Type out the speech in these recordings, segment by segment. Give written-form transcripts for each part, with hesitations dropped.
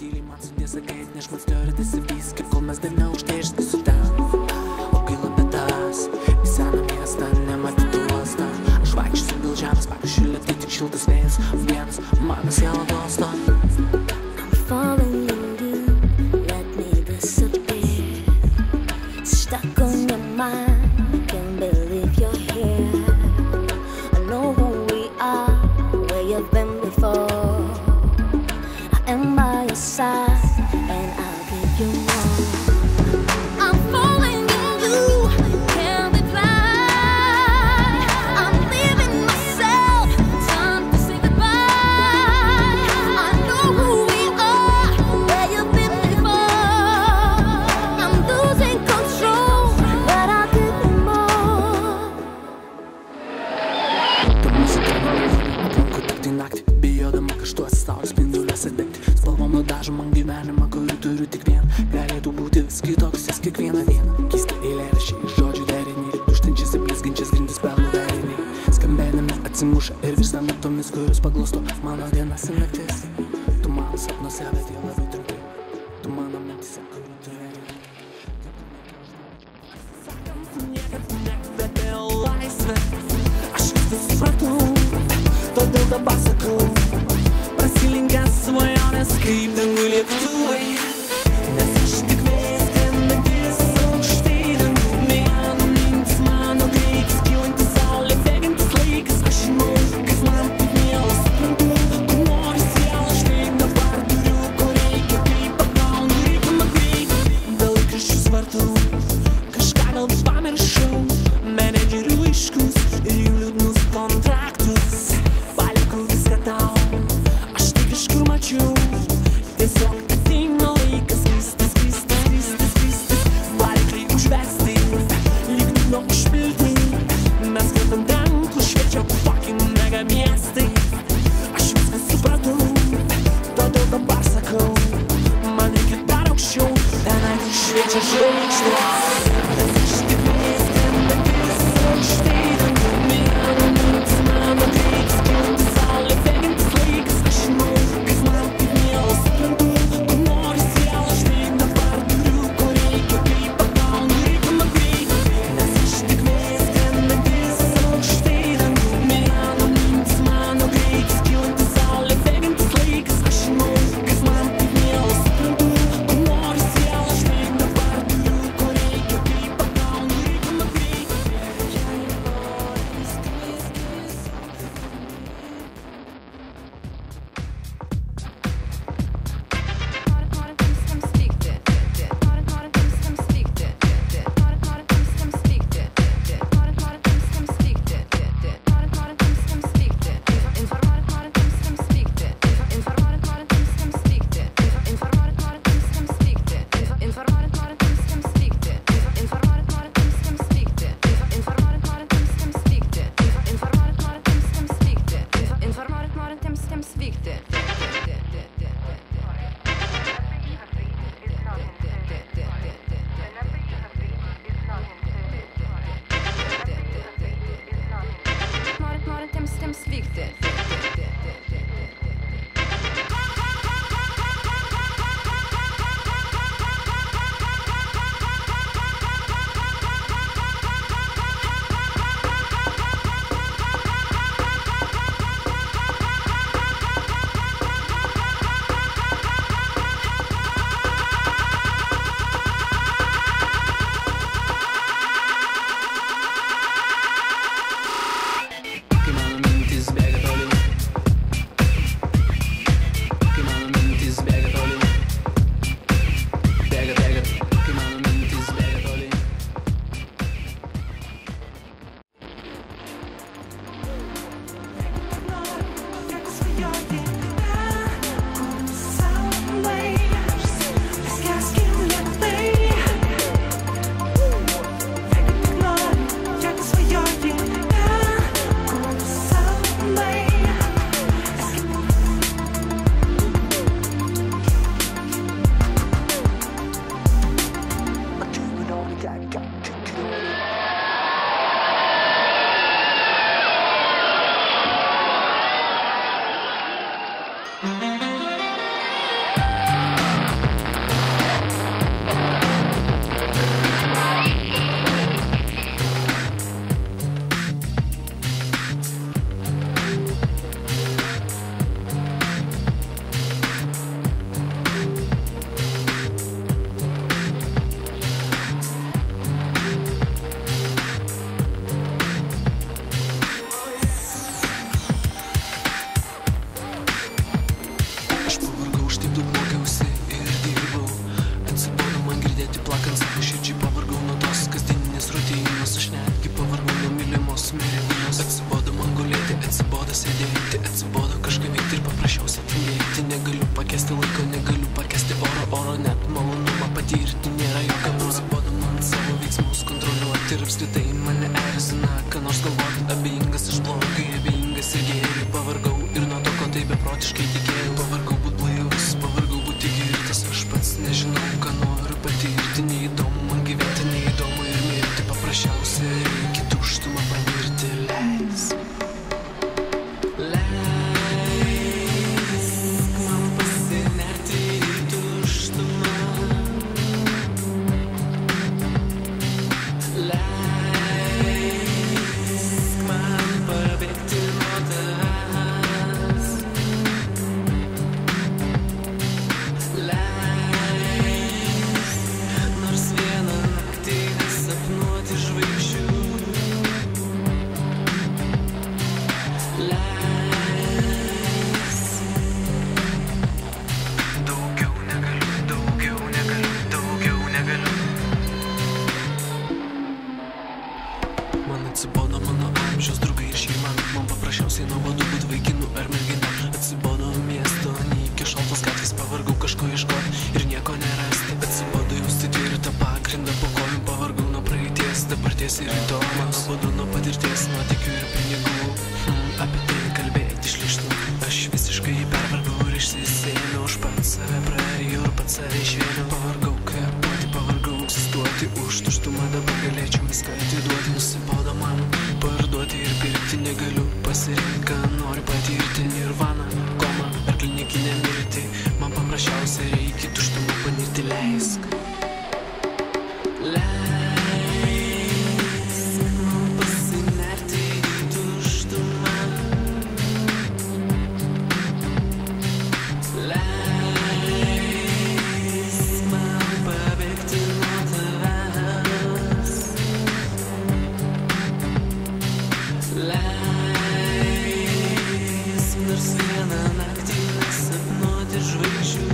Tyliai man sudėsa, kad nešmats teoretis ir viską, kol mes dar neužtėžti su ten. O gaila bėdas, į seną miestą nematyti uostą. Aš vaikščiosiu dėl žemės, pavyzdžiui, lėtai tik šiltas vėjas, vienas mano siela dosto. I'm falling in you, let me disappear. Stuck on your mind, can't believe you're here. I know who we are, where you've been before. And by your side, and I'll give you more. I'm falling in you, can't reply. I'm leaving myself, time to say goodbye. I know who we are, where you've been before. I'm losing control, but I'll give you more. Ta muzika aplinku tik tai naktį, bijodama kažtuos saulės spinduliuose degti. Spalvom nudažo man gyvenimą, kurį turiu tik vieną. Galėtų būti vis kitoks jis kiekvieną dieną. Keisti eilėraščiai, žodžių deriniai, dužtančiais ir blizgančiais grindis perlų vėriniai. Skambėdami atsimuša ir virsta natomis, kurios paglosto mano dienas ir naktis. Tu mano sapnuose, bet jie labai trumpi. Tu mano mintise, kurių turėjai. Niekad nekvepia laisvė. Aš viską supratau, todėl dabar sakau. Prasilenkęs svajonės kaip dangų lėktuvai. Nes aš tik vėjas skrendantis aukštyn. Mėno mintis mano greitis, kylantis saulė, bėgantis laikas. Aš žinau, kas man taip miela, suprantu, ko nori siela. Štai dabar turiu, ko reikia, kaip pagaunu ritmą greitį. Dėl laikraščius vartau, kažką galbūt pamiršau. Menedžerių aiškus ir jų liūdnus kontraktus. Palieku viską tau, aš tai kažkur mačiau. Tiesiog taip daug mokiausi ir dirbau. Atsibodo man girdėti plakant savo širdžiai, pavargau nuo tos kasdieninės rutinos, aš netgi pavargau nuo mylimos merginos. Atsibodo man gulėti, atsibodo sėdėti, atsibodo kažką veikti ir paprasčiausiai tingėti. Negaliu pakęsti laiko, negaliu pakęsti oro net malonumą patirti nėra jokio noro. Atsibodo man savo veiksmus kontroliuoti ir apskritai mane erzina, ką nors galvoti. Abejingas aš blogai, abejingas ir gėriui. Pavargau ir nuo to, ko taip beprotiškai tikėjau. Pavargau būt blaivus, pavargau būti girtas. Aš pats nežinau, ką noriu patirti. Neįdomu man gyventi, neįdomu ir mirti. Paprasčiausiai reikia tuštumą pamirti. Leisk man pasinerti į tuštumą. Leisk man pabėgti nuo tavęs. Leisk nors vieną naktį nesapnuoti žvaigždžių. Leisk. Daugiau negaliu, daugiau negaliu, daugiau negaliu. Man atsibodo mano amžiaus draugai ir šeima. Man paprasčiausiai nuobodu būt vaikinu ar mergina. Atsibodo miesto, nykios šaltos gatvės. Pavargau kažko ieškoti ir nieko nerasti. Atsibodo jausti tvirtą pagrindą po kojom. Pavargau nuo praeities, dabarties ir rytoj. Man nuobodu nuo patirties, nuotykių ir pinigų. Apie tai kalbėti šlykštu. Aš visiškai pervargau ir išsisėmiau. Aš pats save prarijau ir pats save išvėmiau. Pavargau kvėpuoti, pavargau egzistuoti. Už tuštumą dabar galėčiau viską atiduoti. Nusibodo man parduoti ir pirkti. Negaliu pasirinkti, ką noriu patirti. Nirvana, koma ar klinikinė mirtį. Man paprasčiausiai reikia tuštumą panirti. Leisk. Leisk man pasinerti į tuštumą. Leisk man pabėgti nuo tavęs. Leisk nors vieną naktį nesapnuoti žvaigždžių.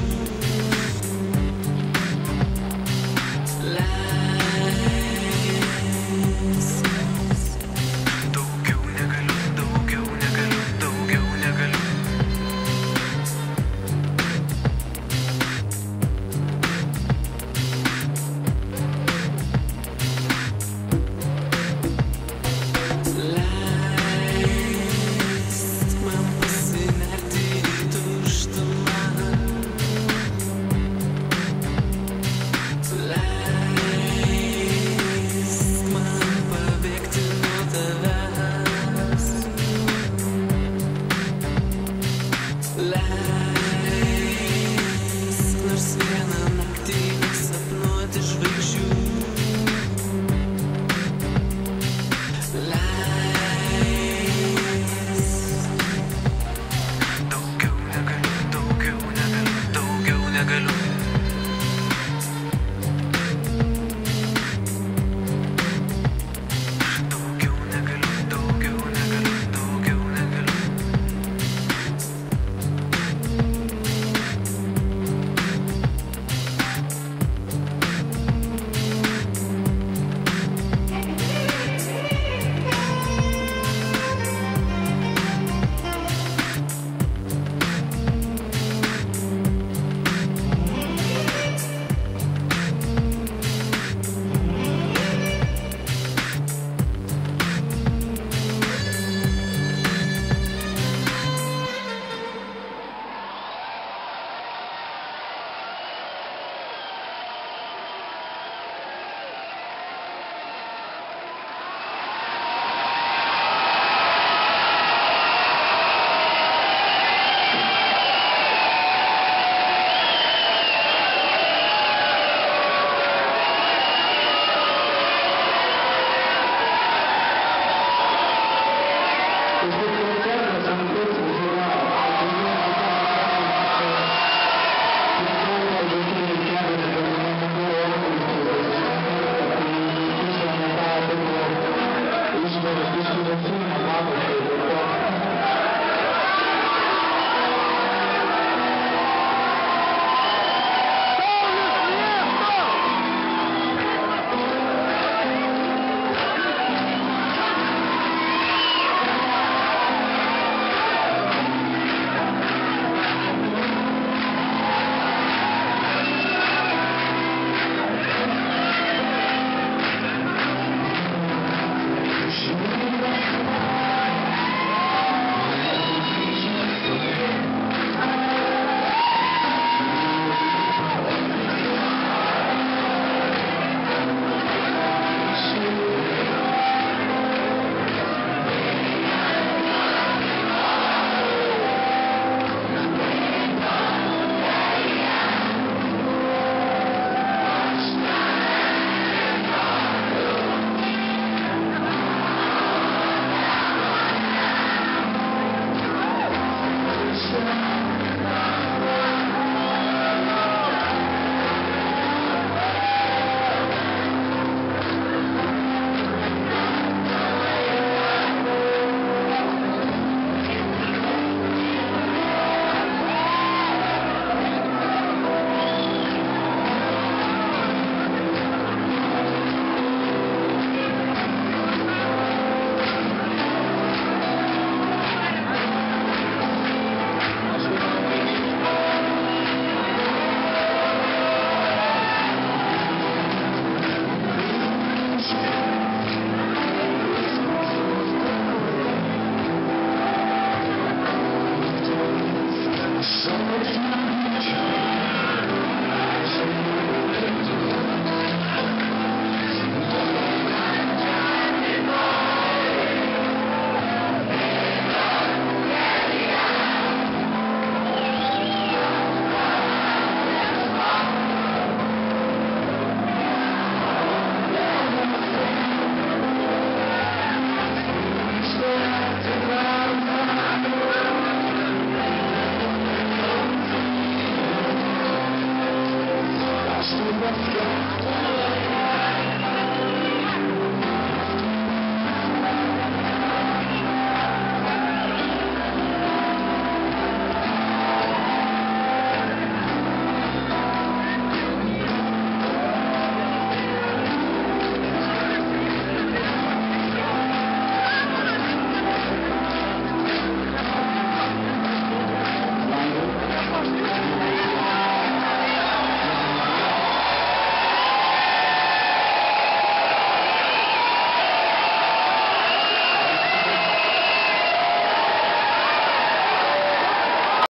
Thank you.